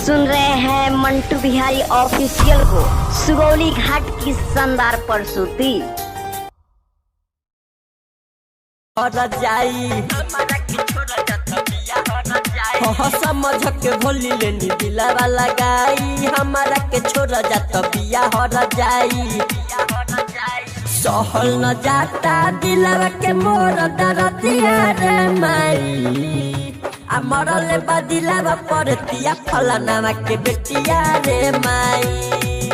सुन रहे हैं मंटू बिहारी ऑफिशियल को सुगौली घाट की शानदार प्रस्तुति। समझ के भोली लेनी दिलावा लगाई हमारा के छोड़ जात बिया हर जाई सहल न जाता दिलावा के मोर दरतिया रे माई मरले बदिलावा परतिया फलाना के बेटिया रे माई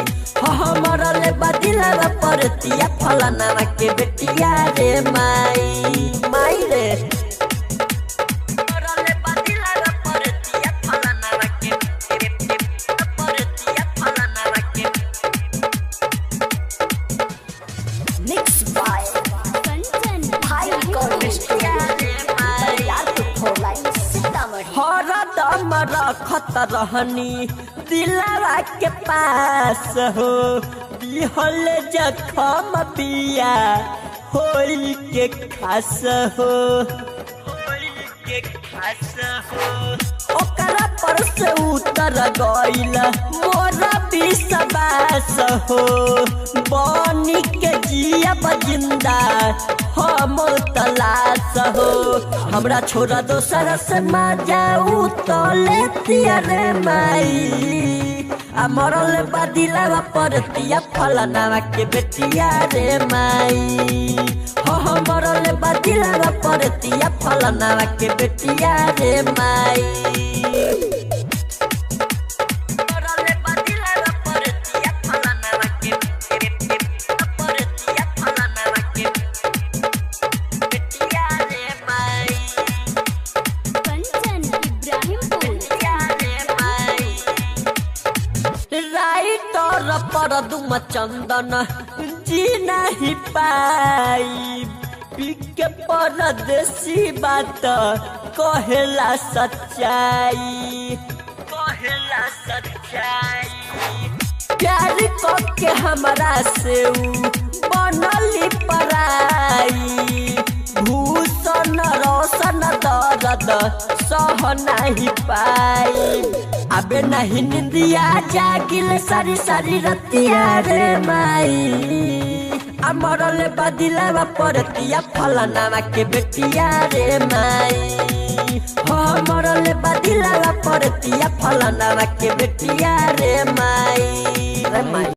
मरले बदिलावा परतिया फलाना के बेटिया रे माई माई रे हरदम रखत रहनी दिलावा के पास हो दिहल जखम बिया होई के खास हो ओकरा पर से उतर गइल मोरा विश्वास हो बनी के जिया जिंदा हम तलाश हो हमरा छोरा दोसर से मजा तो लेतिया रे माई मरल बदिलावा परतिया फलाना के बेटिया रे माई मरल बदिलावा परतिया फलाना के बेटिया रे माई पर दुम चंदन जी नहीं पाई पीके परदेसी बात कहेला सच्चाई प्यार के हमरा से बनली पराई भूषण रोशन दर्द सह नहीं पाई अबे नहीं निंदिया जागिल सारी सारी रतिया रे माई मरले बदिलावा परतिया फलाना के बेटिया रे माई मरले बदिलावा परतिया फलाना के बेटिया रे माई।